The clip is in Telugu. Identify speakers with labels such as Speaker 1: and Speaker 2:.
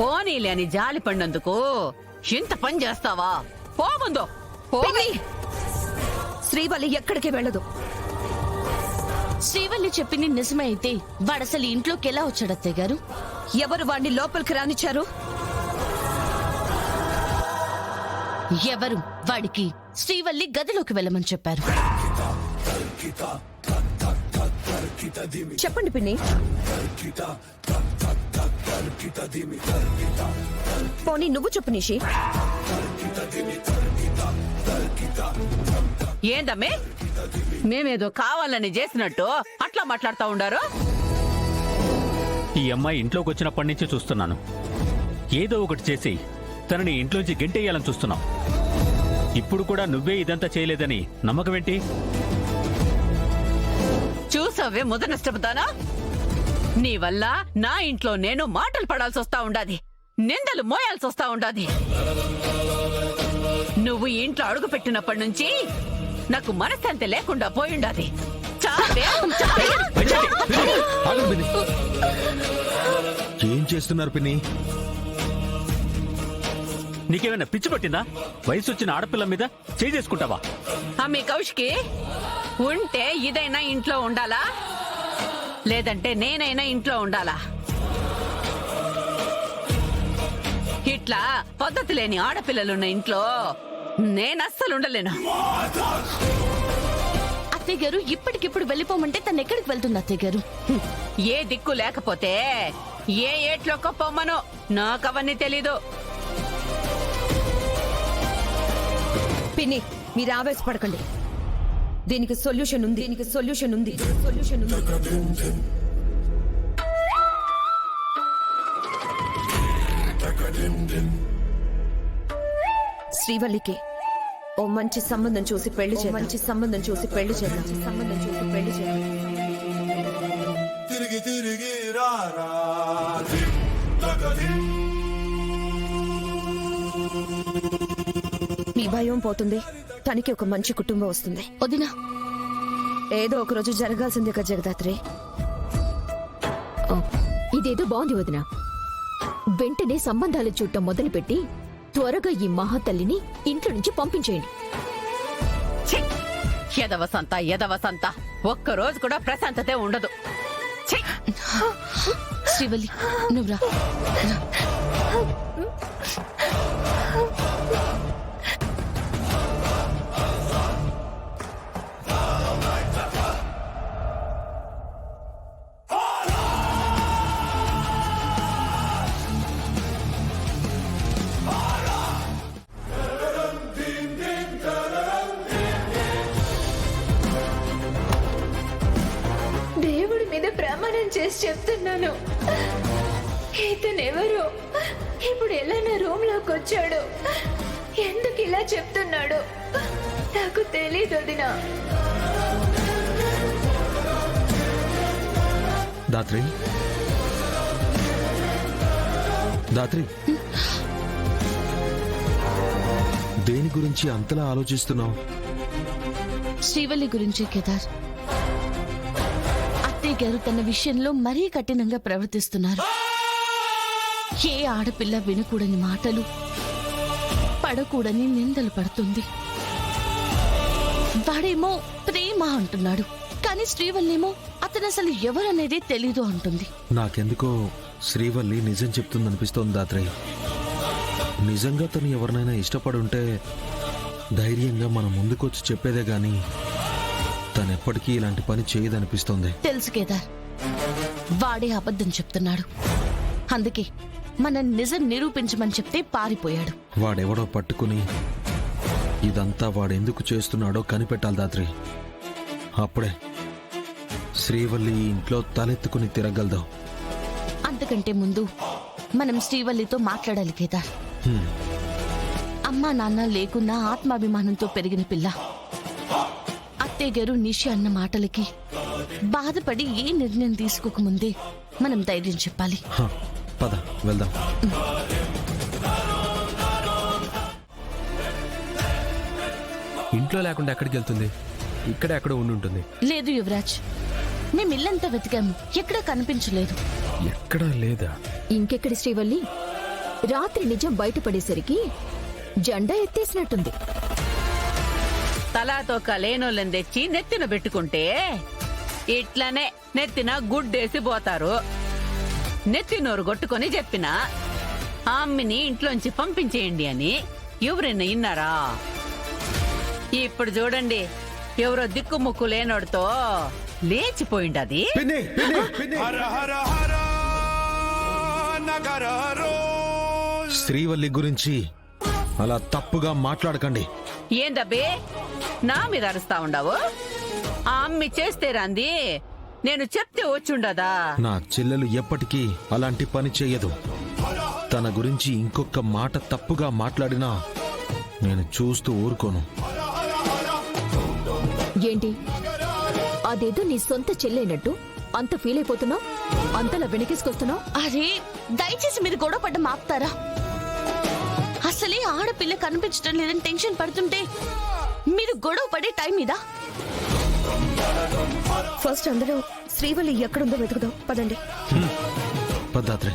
Speaker 1: పోనీలేని జాలి పడినందుకు ఇంత పని చేస్తావా? పోముందో
Speaker 2: శ్రీవల్లి ఎక్కడికి వెళ్ళదు.
Speaker 3: శ్రీవల్లి చెప్పింది నిజమే అయితే వాడసలు ఇంట్లోకి ఎలా వచ్చాడు అత్తయ్య గారు?
Speaker 2: ఎవరు వాడిని లోపలికి రానిచ్చారు?
Speaker 3: ఎవరు వాడికి శ్రీవల్లి గదిలోకి వెళ్ళమని చెప్పారు?
Speaker 2: చెప్పండి పిన్ని. పోనీ నువ్వు చెప్పు నిషి.
Speaker 1: ఏందమ్మే, మేమేదో కావాలని చేసినట్టు అట్లా మాట్లాడుతూ ఉండారు?
Speaker 4: ఈ అమ్మాయి ఇంట్లోకి వచ్చినప్పటి నుంచి చూస్తున్నాను. ఏదో ఒకటి చేసి తనని ఇంట్లోంచి గెంటేయాలని చూస్తున్నావు. ఇప్పుడు కూడా నువ్వే ఇదంతా చేయలేదని నమ్మకమేంటి?
Speaker 1: చూసావే ముద నష్టపోతానా? నీ వల్ల నా ఇంట్లో నేను మాటలు పడాల్సి వస్తా ఉండాది, నిందలు మోయాల్సి వస్తా ఉండాది. నువ్వు ఇంట్లో అడుగు పెట్టినప్పటి నుంచి నాకు మనశ్శాంతి లేకుండా పోయిండాది.
Speaker 5: ఏం చేస్తున్నారు పిన్ని?
Speaker 4: నీకేమైనా పిచ్చి పట్టిందా? వయసు వచ్చిన ఆడపిల్ల మీద చేయి చేసుకుంటావా?
Speaker 1: మీ కౌశికి ఉంటే ఇదైనా ఇంట్లో ఉండాలా, లేదంటే నేనైనా ఇంట్లో ఉండాలా? ఇట్లా పద్ధతి లేని ఆడపిల్లలున్న ఇంట్లో నేనస్సలు ఉండలేను.
Speaker 3: అత్తయ్య గారు ఇప్పటికిప్పుడు వెళ్ళిపోమంటే తను ఎక్కడికి వెళ్తుంది అత్తయ్య గారు?
Speaker 1: ఏ దిక్కు లేకపోతే ఏ ఏట్లోకి పొమ్మను, నాకవన్నీ తెలీదు.
Speaker 2: పిన్ని మీరు ఆవేశపడకండి. దీనికి సొల్యూషన్ ఉంది. శ్రీవల్లికి ఓ మంచి సంబంధం చూసి పెళ్లి చేద్దాం. మీ భయం పోతుంది, తనకి ఒక మంచి కుటుంబం వస్తుంది.
Speaker 3: వదినా,
Speaker 2: ఏదో ఒక రోజు జరగాల్సిందే కదా జగదాత్రి.
Speaker 6: ఇదేదో బాగుంది వదిన. వెంటనే సంబంధాలు చూడటం మొదలుపెట్టి త్వరగా ఈ మహాతల్లిని ఇంట్లో నుంచి పంపించేయండి.
Speaker 1: ఎదవసంత ఒక్క రోజు కూడా ప్రశాంతతే ఉండదు.
Speaker 3: శ్రీవల్లి నువ్వురా.
Speaker 7: దేవుడి మీద ప్రమాణం చేసి చెప్తున్నాను, ఇతనెవరు, ఇప్పుడు ఎలా నా రూమ్ లోకి వచ్చాడు, ఎందుకు ఇలా చెప్తున్నాడు నాకు తెలీదు వదినా.
Speaker 5: దాత్రి దేని గురించి అంతలా ఆలోచిస్తున్నావు?
Speaker 3: శ్రీవల్లి గురించి కేదార్. అత్తయ్య గారు తన విషయంలో మరీ కఠినంగా ప్రవర్తిస్తున్నారు. ఏ ఆడపిల్ల వినకూడని మాటలు, పడకూడని నిందలు పడుతుంది. వాడేమో ప్రేమ అంటున్నాడు, కానీ శ్రీవల్లేమో అతను అసలు ఎవరనేది తెలీదు అంటుంది.
Speaker 5: నాకెందుకో శ్రీవల్లి నిజం చెప్తుందనిపిస్తోంది దాత్రి. నిజంగా తను ఎవరినైనా ఇష్టపడుంటే ధైర్యంగా మన ముందుకొచ్చి చెప్పేదే గాని తనెప్పటికీ ఇలాంటి పని చేయదనిపిస్తోంది.
Speaker 3: తెలుసు కేదార్, వాడే అబద్ధం చెప్తున్నాడు. అందుకే మనం నిజం నిరూపించమని చెప్తే పారిపోయాడు.
Speaker 5: వాడెవడో పట్టుకుని ఇదంతా వాడెందుకు చేస్తున్నాడో కనిపెట్టాలి దాత్రి. అప్పుడే శ్రీవల్లి ఇంట్లో తలెత్తుకుని తిరగలదు.
Speaker 3: అంతకంటే ముందు మనం శ్రీవల్లితో మాట్లాడాలి కేదార్. అమ్మా నాన్న లేకున్నా ఆత్మాభిమానంతో పెరిగిన పిల్ల. అత్తయ్య గారు నిషి అన్న మాటలకి బాధపడి ఏ నిర్ణయం తీసుకోకముందే మనం ధైర్యం చెప్పాలి.
Speaker 5: పద వెళ్దాం.
Speaker 8: ఇంట్లో లేకుండా ఎక్కడికి వెళ్తుంది? ఇక్కడ ఎక్కడో ఉండుంటుంది.
Speaker 3: లేదు యువరాజ్, మేము ఇల్లంతా వెతికాము, ఎక్కడా కనిపించలేదు.
Speaker 8: ఎక్కడా లేదా?
Speaker 6: ఇంకెక్కడి శ్రీవల్లి? రాత్రి నిజం బయటపడేసరికి జెండా ఎత్తేసినట్టుంది.
Speaker 1: తలాతో లేనోళ్ళని తెచ్చి నెత్తిన పెట్టుకుంటే ఇట్లనే నెత్తిన గుడ్డేసి పోతారు. నెత్తినోరు కొట్టుకొని చెప్పిన అమ్మిని ఇంట్లోంచి పంపించేయండి అని ఎవరైనా ఇన్నారా? ఇప్పుడు చూడండి, ఎవరో దిక్కుముక్కు లేనోడితో లేచిపోయిండది.
Speaker 5: శ్రీవల్లి గురించి అలా తప్పుగా మాట్లాడకండి.
Speaker 1: ఏందబ్బే నా మీద అరుస్తా ఉండవు? ఆ అమ్మి చేస్తే రాంది నేను చెప్తే వచ్చుండదా?
Speaker 5: నా చెల్లెలు ఎప్పటికీ అలాంటి పని చెయ్యదు. తన గురించి ఇంకొక మాట తప్పుగా మాట్లాడినా నేను చూస్తూ ఊరుకోను.
Speaker 6: ఏంటి అదేదో నీ సొంత చెల్లైనట్టు అంత ఫీల్ అయిపోతున్నావు? అంతలా వెనకేసుకొస్తున్నావు?
Speaker 3: అరే దయచేసి మీరు గొడవ పడ్డం ఆపుతారా? అసలే ఆడపిల్ల కనిపించడం లేదని టెన్షన్ పడుతుంటే మీరు గొడవ పడే టైం ఇదా?
Speaker 2: ఫస్ట్ అందరూ శ్రీవల్లి ఎక్కడుందో వెతుకుదాం పదండి.
Speaker 5: పద్దాత్రి